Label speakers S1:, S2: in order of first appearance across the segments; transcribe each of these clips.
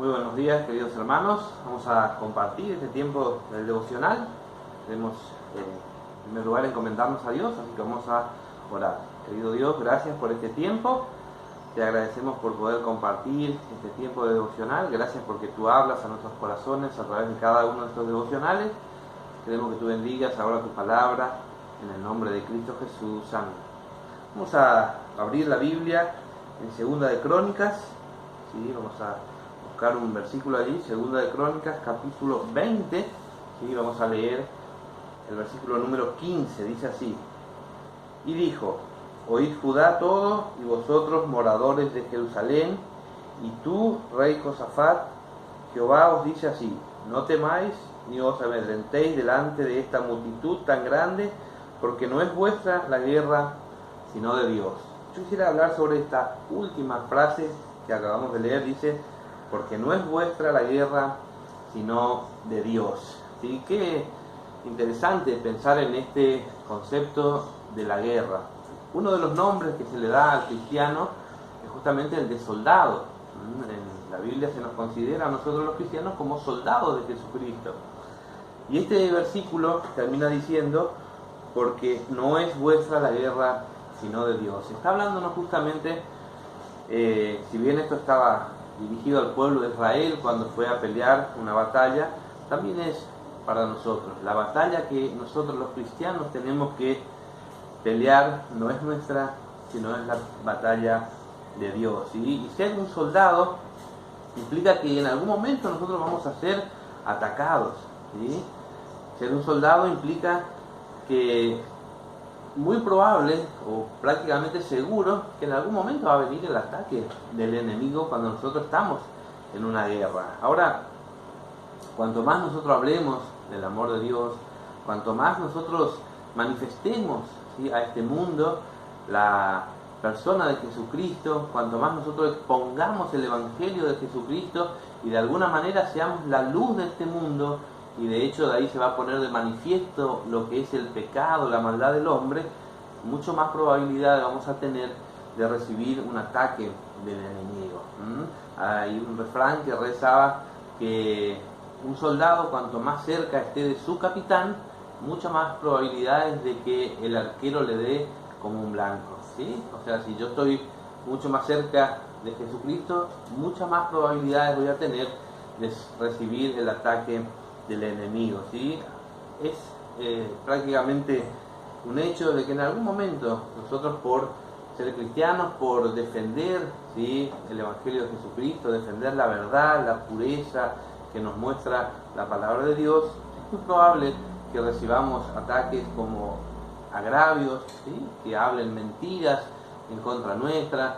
S1: Muy buenos días, queridos hermanos. Vamos a compartir este tiempo del devocional. Queremos, en primer lugar, encomendarnos a Dios, así que vamos a orar. Querido Dios, gracias por este tiempo. Te agradecemos por poder compartir este tiempo de devocional. Gracias porque tú hablas a nuestros corazones a través de cada uno de estos devocionales. Queremos que tú bendigas ahora tu palabra en el nombre de Cristo Jesús. Amén. Vamos a abrir la Biblia en Segunda de Crónicas. ¿Sí? Vamos a buscar un versículo allí, Segunda de Crónicas, capítulo 20. ¿Sí? Vamos a leer el versículo número 15. Dice así: y dijo: oíd Judá todo, y vosotros moradores de Jerusalén, y tú, rey Josafat, Jehová os dice así: no temáis ni os amedrentéis delante de esta multitud tan grande, porque no es vuestra la guerra, sino de Dios. Yo quisiera hablar sobre esta última frase que acabamos de leer. Dice: porque no es vuestra la guerra, sino de Dios. ¿Sí? Qué interesante pensar en este concepto de la guerra. Uno de los nombres que se le da al cristiano es justamente el de soldado. En la Biblia se nos considera a nosotros los cristianos como soldados de Jesucristo. Y este versículo termina diciendo: porque no es vuestra la guerra, sino de Dios. Está hablándonos justamente, si bien esto estaba dirigido al pueblo de Israel cuando fue a pelear una batalla, también es para nosotros. La batalla que nosotros los cristianos tenemos que pelear no es nuestra, sino es la batalla de Dios. ¿Sí? Y ser un soldado implica que en algún momento nosotros vamos a ser atacados. ¿Sí? Ser un soldado implica que muy probable o prácticamente seguro que en algún momento va a venir el ataque del enemigo cuando nosotros estamos en una guerra. Ahora, cuanto más nosotros hablemos del amor de Dios, cuanto más nosotros manifestemos, ¿sí?, a este mundo la persona de Jesucristo, cuanto más nosotros expongamos el Evangelio de Jesucristo y de alguna manera seamos la luz de este mundo, y de hecho de ahí se va a poner de manifiesto lo que es el pecado, la maldad del hombre, mucho más probabilidad vamos a tener de recibir un ataque del enemigo. Hay un refrán que rezaba que un soldado, cuanto más cerca esté de su capitán, muchas más probabilidades de que el arquero le dé como un blanco. ¿Sí? O sea, si yo estoy mucho más cerca de Jesucristo, muchas más probabilidades voy a tener de recibir el ataque del enemigo. ¿Sí? Es prácticamente un hecho de que en algún momento nosotros, por ser cristianos, por defender, ¿sí?, el Evangelio de Jesucristo, defender la verdad, la pureza que nos muestra la palabra de Dios, es muy probable que recibamos ataques como agravios, ¿sí?, que hablen mentiras en contra nuestra,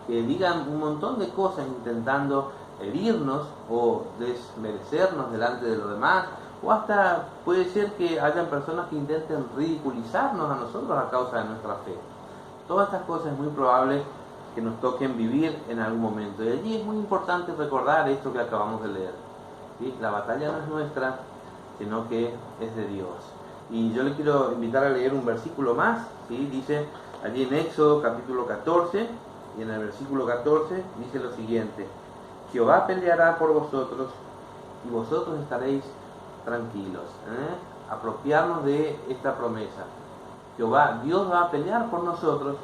S1: que digan un montón de cosas intentando herirnos o desmerecernos delante de los demás, o hasta puede ser que hayan personas que intenten ridiculizarnos a nosotros a causa de nuestra fe. Todas estas cosas es muy probable que nos toquen vivir en algún momento, y allí es muy importante recordar esto que acabamos de leer. ¿Sí? La batalla no es nuestra, sino que es de Dios. Y yo le quiero invitar a leer un versículo más. ¿Sí? Dice allí en Éxodo capítulo 14, y en el versículo 14 dice lo siguiente: Jehová peleará por vosotros, y vosotros estaréis tranquilos. Apropiarnos de esta promesa. Jehová, Dios va a pelear por nosotros,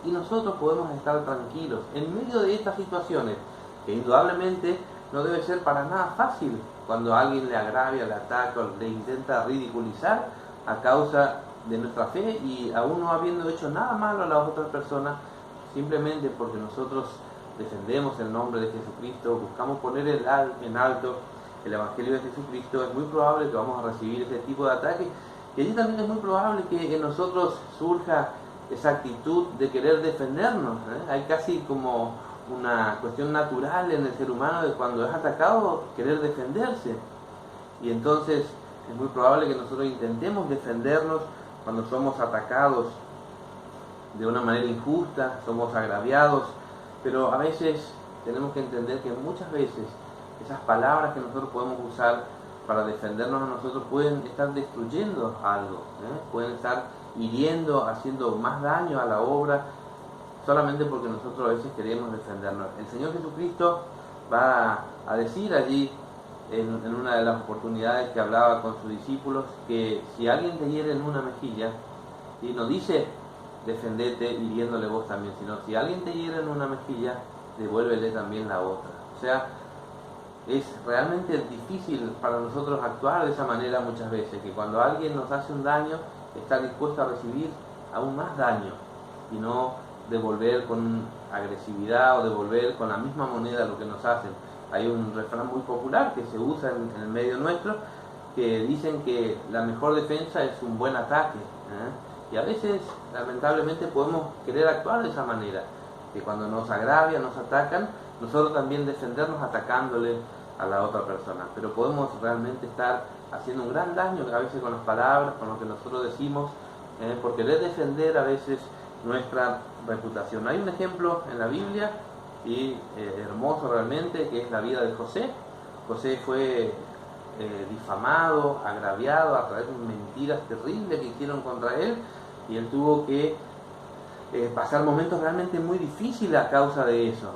S1: y nosotros podemos estar tranquilos en medio de estas situaciones, que indudablemente no debe ser para nada fácil cuando alguien le agravia, le ataca o le intenta ridiculizar a causa de nuestra fe, y aún no habiendo hecho nada malo a las otras personas, simplemente porque nosotros defendemos el nombre de Jesucristo, buscamos poner en alto el Evangelio de Jesucristo, es muy probable que vamos a recibir ese tipo de ataque. Y allí también es muy probable que en nosotros surja esa actitud de querer defendernos. Hay casi como una cuestión natural en el ser humano de cuando es atacado querer defenderse. Y entonces es muy probable que nosotros intentemos defendernos cuando somos atacados de una manera injusta, somos agraviados. Pero a veces tenemos que entender que muchas veces esas palabras que nosotros podemos usar para defendernos a nosotros pueden estar destruyendo algo, pueden estar hiriendo, haciendo más daño a la obra, solamente porque nosotros a veces queremos defendernos. El Señor Jesucristo va a decir allí en una de las oportunidades que hablaba con sus discípulos que si alguien te hiere en una mejilla, y no dice defendete hiriéndole vos también, sino si alguien te hiere en una mejilla, devuélvele también la otra. O sea, es realmente difícil para nosotros actuar de esa manera muchas veces, que cuando alguien nos hace un daño, está dispuesto a recibir aún más daño y no devolver con agresividad o devolver con la misma moneda lo que nos hacen. Hay un refrán muy popular que se usa en el medio nuestro, que dicen que la mejor defensa es un buen ataque, ¿eh? Y a veces, lamentablemente, podemos querer actuar de esa manera, que cuando nos agravian, nos atacan, nosotros también defendernos atacándole a la otra persona. Pero podemos realmente estar haciendo un gran daño a veces con las palabras, con lo que nosotros decimos, por querer defender a veces nuestra reputación. Hay un ejemplo en la Biblia, y hermoso realmente, que es la vida de José. José fue difamado, agraviado a través de mentiras terribles que hicieron contra él, y él tuvo que pasar momentos realmente muy difíciles a causa de eso.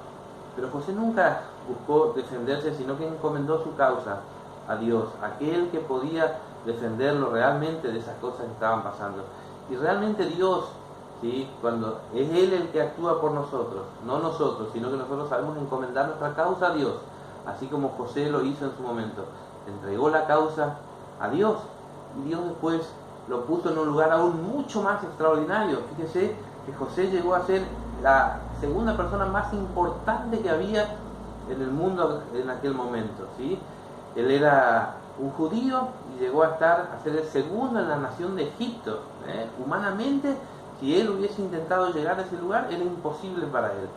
S1: Pero José nunca buscó defenderse, sino que encomendó su causa a Dios, aquel que podía defenderlo realmente de esas cosas que estaban pasando. Y realmente Dios, ¿sí?, cuando es Él el que actúa por nosotros, no nosotros, sino que nosotros sabemos encomendar nuestra causa a Dios, así como José lo hizo en su momento. Entregó la causa a Dios, y Dios después lo puso en un lugar aún mucho más extraordinario. Fíjese que José llegó a ser la segunda persona más importante que había en el mundo en aquel momento, ¿sí? Él era un judío y llegó a ser el segundo en la nación de Egipto, Humanamente, si él hubiese intentado llegar a ese lugar, era imposible para él.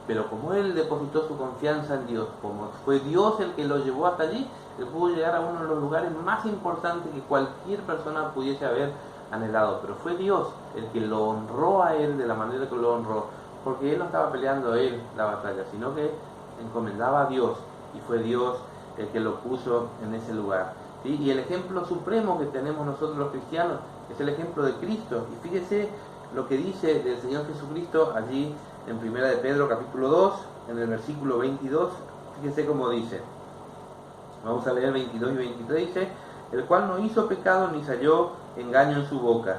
S1: Pero como él depositó su confianza en Dios, como fue Dios el que lo llevó hasta allí, él pudo llegar a uno de los lugares más importantes que cualquier persona pudiese haber anhelado. Pero fue Dios el que lo honró a él de la manera que lo honró, porque él no estaba peleando él la batalla, sino que encomendaba a Dios, y fue Dios el que lo puso en ese lugar, ¿sí? Y el ejemplo supremo que tenemos nosotros los cristianos es el ejemplo de Cristo. Y fíjese lo que dice del Señor Jesucristo allí en 1 de Pedro capítulo 2, en el versículo 22, fíjese cómo dice. Vamos a leer 22 y 23, dice: el cual no hizo pecado ni se halló engaño en su boca,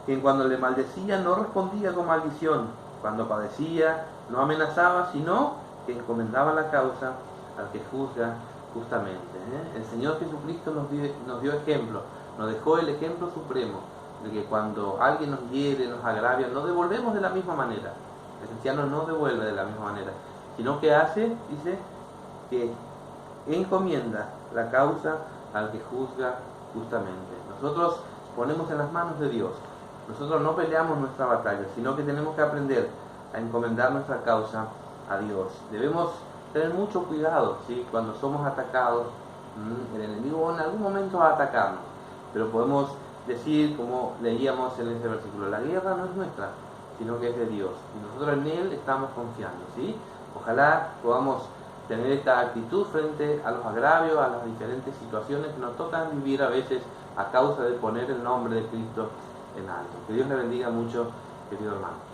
S1: quien cuando le maldecía no respondía con maldición, cuando padecía no amenazaba, sino que encomendaba la causa al que juzga justamente. El Señor Jesucristo nos dio ejemplo, nos dejó el ejemplo supremo de que cuando alguien nos hiere, nos agravia, no devolvemos de la misma manera. El cristiano no devuelve de la misma manera, sino que hace, dice, que encomienda la causa al que juzga justamente. Nosotros ponemos en las manos de Dios. Nosotros no peleamos nuestra batalla, sino que tenemos que aprender a encomendar nuestra causa a Dios. Debemos tener mucho cuidado, ¿sí?, cuando somos atacados. El enemigo en algún momento va a atacarnos, pero podemos decir, como leíamos en ese versículo, la guerra no es nuestra, sino que es de Dios, y nosotros en Él estamos confiando, ¿sí? Ojalá podamos tener esta actitud frente a los agravios, a las diferentes situaciones que nos tocan vivir a veces a causa de poner el nombre de Cristo en alto. Que Dios le bendiga mucho, querido hermano.